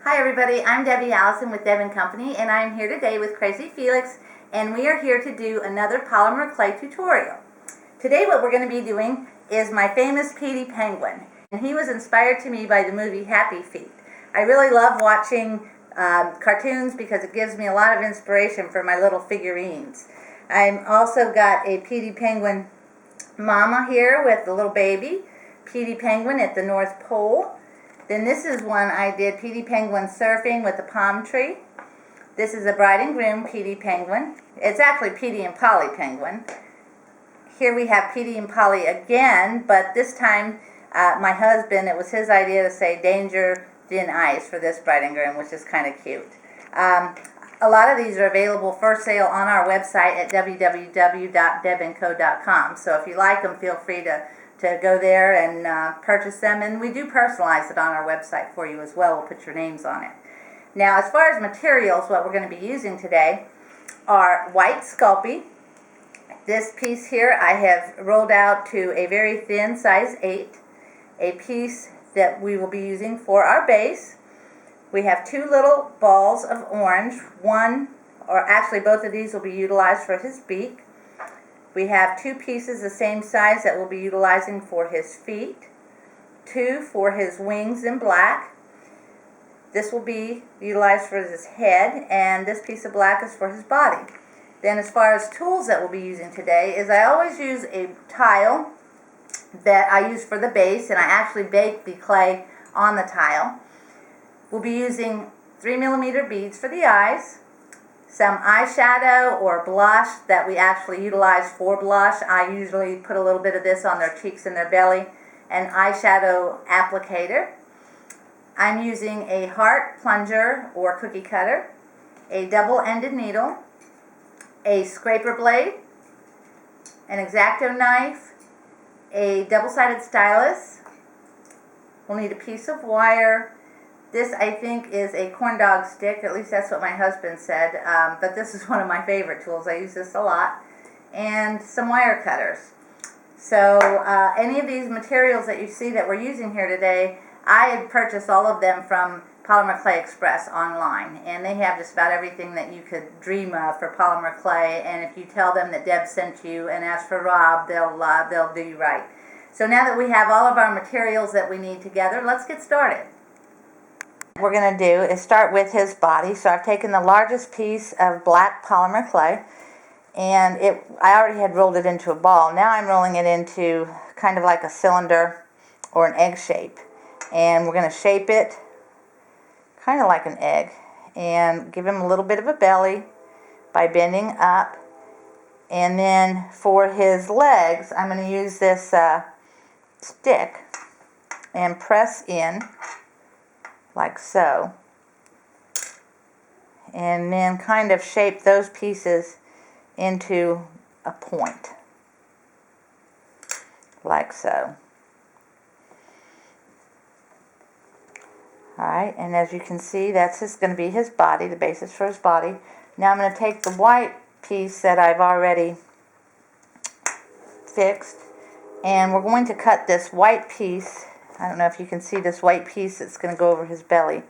Hi everybody, I'm Debbie Allison with Deb & Company, and I'm here today with Crazy Felix, and we are here to do another polymer clay tutorial. Today what we're going to be doing is my famous Petey Penguin, and he was inspired to me by the movie Happy Feet. I really love watching cartoons because it gives me a lot of inspiration for my little figurines. I've also got a Petey Penguin mama here with the little baby, Petey Penguin at the North Pole. Then this is one I did, Petey Penguin surfing with a palm tree. This is a bride and groom Petey Penguin. It's actually Petey and Polly Penguin. Here we have Petey and Polly again, but this time my husband, it was his idea to say danger thin ice for this bride and groom, which is kind of cute. A lot of these are available for sale on our website at www.debandco.com. So if you like them, feel free to go there and purchase them, and we do personalize it on our website for you as well. We'll put your names on it. Now, as far as materials, what we're going to be using today are white Sculpey. This piece here I have rolled out to a very thin size 8, a piece that we will be using for our base. We have 2 little balls of orange, one, or actually both of these will be utilized for his beak. We have 2 pieces the same size that we'll be utilizing for his feet, 2 for his wings in black. This will be utilized for his head, and this piece of black is for his body. Then as far as tools that we'll be using today is I always use a tile that I use for the base, and I actually bake the clay on the tile. We'll be using 3mm beads for the eyes, some eyeshadow or blush that we actually utilize for blush. I usually put a little bit of this on their cheeks and their belly, an eyeshadow applicator. I'm using a heart plunger or cookie cutter, a double-ended needle, a scraper blade, an X-Acto knife, a double-sided stylus. We'll need a piece of wire. This, I think, is a corn dog stick. At least that's what my husband said. But this is one of my favorite tools. I use this a lot. And some wire cutters. So any of these materials that you see that we're using here today, I had purchased all of them from Polymer Clay Express online. And they have just about everything that you could dream of for polymer clay. And if you tell them that Deb sent you and ask for Rob, they'll do you right. So now that we have all of our materials that we need together, let's get started. What we're going to do is start with his body. So I've taken the largest piece of black polymer clay, and I already had rolled it into a ball. Now I'm rolling it into kind of like a cylinder or an egg shape, and we're going to shape it kind of like an egg and give him a little bit of a belly by bending up. And then for his legs, I'm going to use this stick and press in like so, and then kind of shape those pieces into a point, like so. Alright, and as you can see, that's just going to be his body, the basis for his body. Now I'm going to take the white piece that I've already fixed, and we're going to cut this white piece. I don't know if you can see this white piece that's going to go over his belly.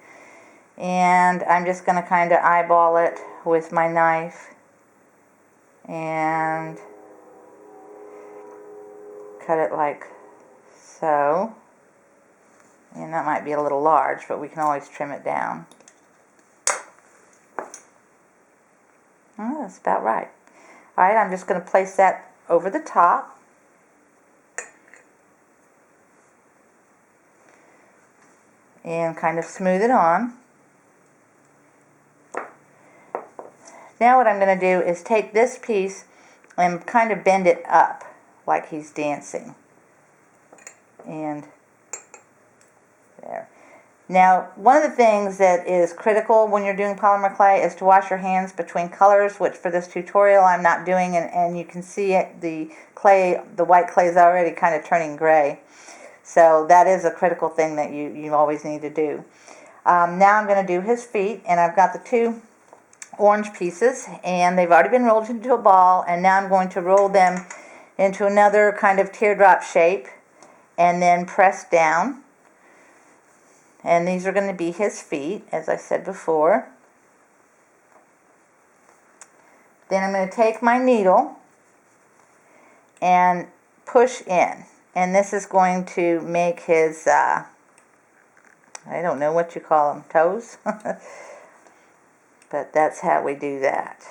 And I'm just going to kind of eyeball it with my knife and cut it like so. And that might be a little large, but we can always trim it down. Oh, that's about right. Alright, I'm just going to place that over the top. And kind of smooth it on. Now what I'm going to do is take this piece and kind of bend it up like he's dancing. And there. Now, one of the things that is critical when you're doing polymer clay is to wash your hands between colors, which for this tutorial I'm not doing, and you can see it, the white clay is already kind of turning gray. So that is a critical thing that you always need to do. Now I'm going to do his feet, and I've got the 2 orange pieces, and they've already been rolled into a ball, and now I'm going to roll them into another kind of teardrop shape and then press down. And these are going to be his feet, as I said before. Then I'm going to take my needle and push in. And this is going to make his, I don't know what you call them, toes? But that's how we do that.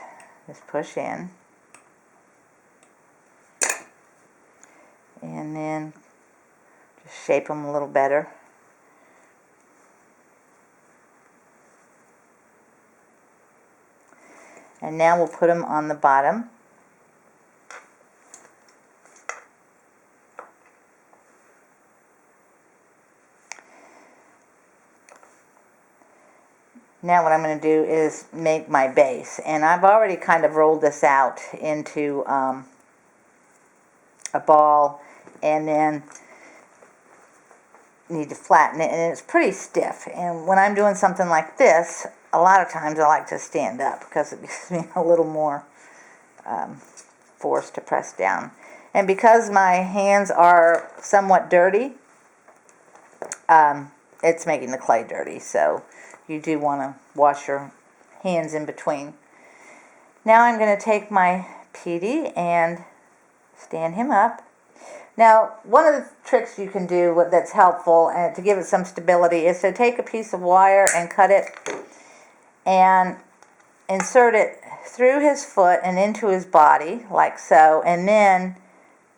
Just push in. And then just shape them a little better. And now we'll put them on the bottom. Now what I'm going to do is make my base. And I've already kind of rolled this out into a ball, and then need to flatten it, and it's pretty stiff. And when I'm doing something like this, a lot of times I like to stand up because it gives me a little more force to press down. And because my hands are somewhat dirty, it's making the clay dirty, so you do want to wash your hands in between. Now I'm going to take my Petey and stand him up. Now, one of the tricks you can do that's helpful and to give it some stability is to take a piece of wire and cut it and insert it through his foot and into his body, like so, and then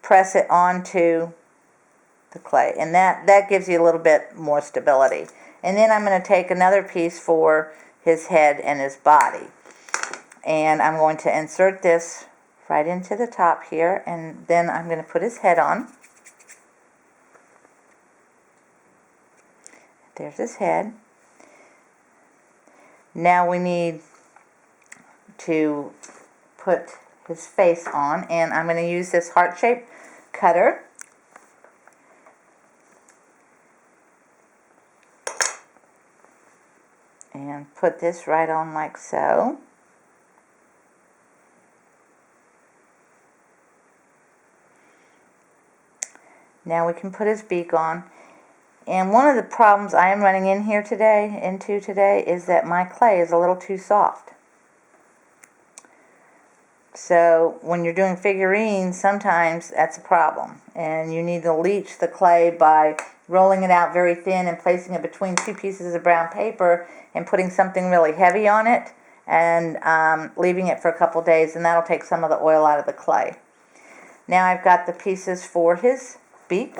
press it onto the clay. And that gives you a little bit more stability. And then I'm going to take another piece for his head and his body. And I'm going to insert this right into the top here, and then I'm going to put his head on. There's his head. Now we need to put his face on, and I'm going to use this heart-shaped cutter. And put this right on like so. Now we can put his beak on. And one of the problems I am running into today is that my clay is a little too soft. So when you're doing figurines, sometimes that's a problem. And you need to leach the clay by rolling it out very thin and placing it between two pieces of brown paper and putting something really heavy on it and leaving it for a couple days, and that'll take some of the oil out of the clay. Now I've got the pieces for his beak.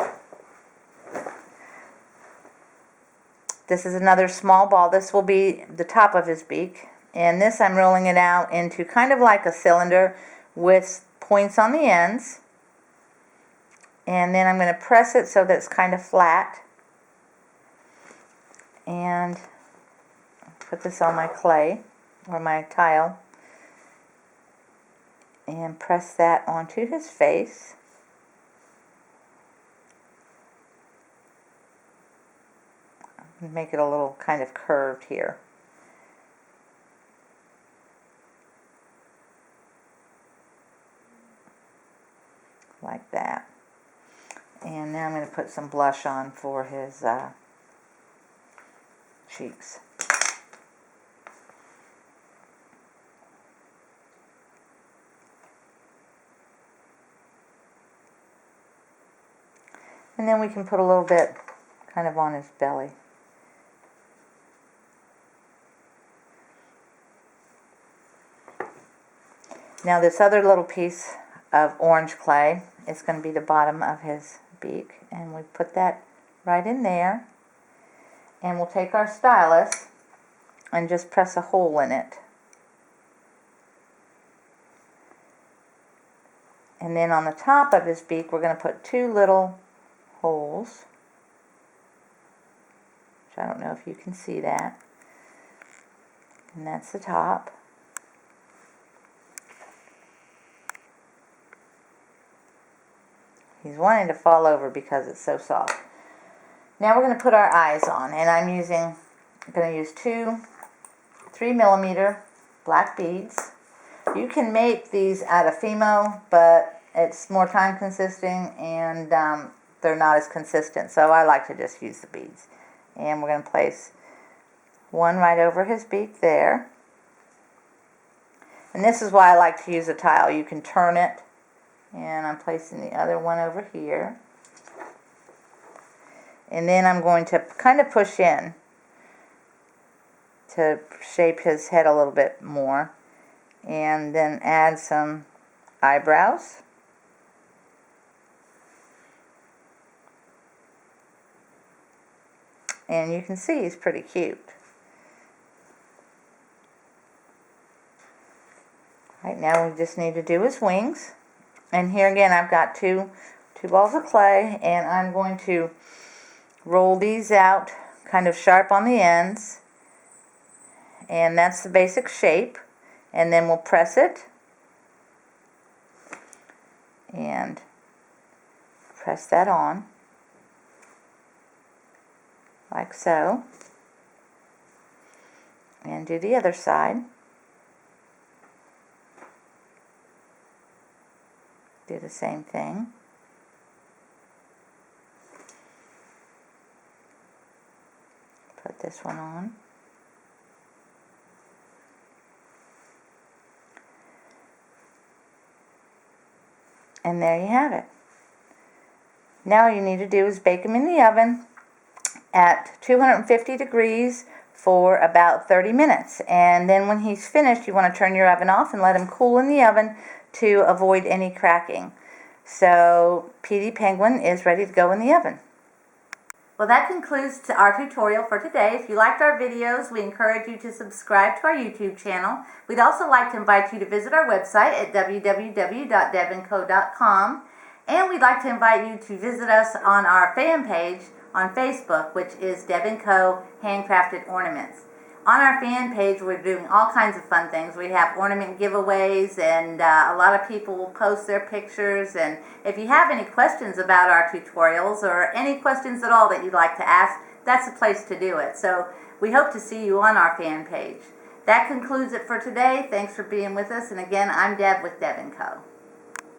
This is another small ball. This will be the top of his beak. And this I'm rolling it out into kind of like a cylinder with points on the ends. And then I'm going to press it so that it's kind of flat. And put this on my clay or my tile. And press that onto his face. Make it a little kind of curved here. Like that. And now I'm going to put some blush on for his cheeks. And then we can put a little bit kind of on his belly. Now this other little piece of orange clay is going to be the bottom of his beak, and we put that right in there, and we'll take our stylus and just press a hole in it. And then on the top of his beak we're going to put two little holes, which I don't know if you can see that, and that's the top. He's wanting to fall over because it's so soft. Now we're going to put our eyes on, and I'm going to use two 3mm black beads. You can make these out of Fimo, but it's more time consuming and they're not as consistent, so I like to just use the beads. And we're going to place one right over his beak there. And this is why I like to use a tile. You can turn it. And I'm placing the other one over here. And then I'm going to kind of push in to shape his head a little bit more. And then add some eyebrows. And you can see he's pretty cute. Right now we just need to do his wings. And here again I've got two balls of clay, and I'm going to roll these out kind of sharp on the ends. And that's the basic shape. And then we'll press it. And press that on. Like so. And do the other side. Do the same thing. Put this one on. And there you have it. Now all you need to do is bake them in the oven at 250 degrees for about 30 minutes. And then when he's finished, you want to turn your oven off and let him cool in the oven to avoid any cracking. So Petey Penguin is ready to go in the oven. Well, that concludes our tutorial for today. If you liked our videos, we encourage you to subscribe to our YouTube channel. We'd also like to invite you to visit our website at www.debandco.com. And we'd like to invite you to visit us on our fan page on Facebook, which is Deb & Co. Handcrafted Ornaments. On our fan page, we're doing all kinds of fun things. We have ornament giveaways, and a lot of people will post their pictures. And if you have any questions about our tutorials or any questions at all that you'd like to ask, that's the place to do it. So we hope to see you on our fan page. That concludes it for today. Thanks for being with us. And again, I'm Deb with Deb & Co.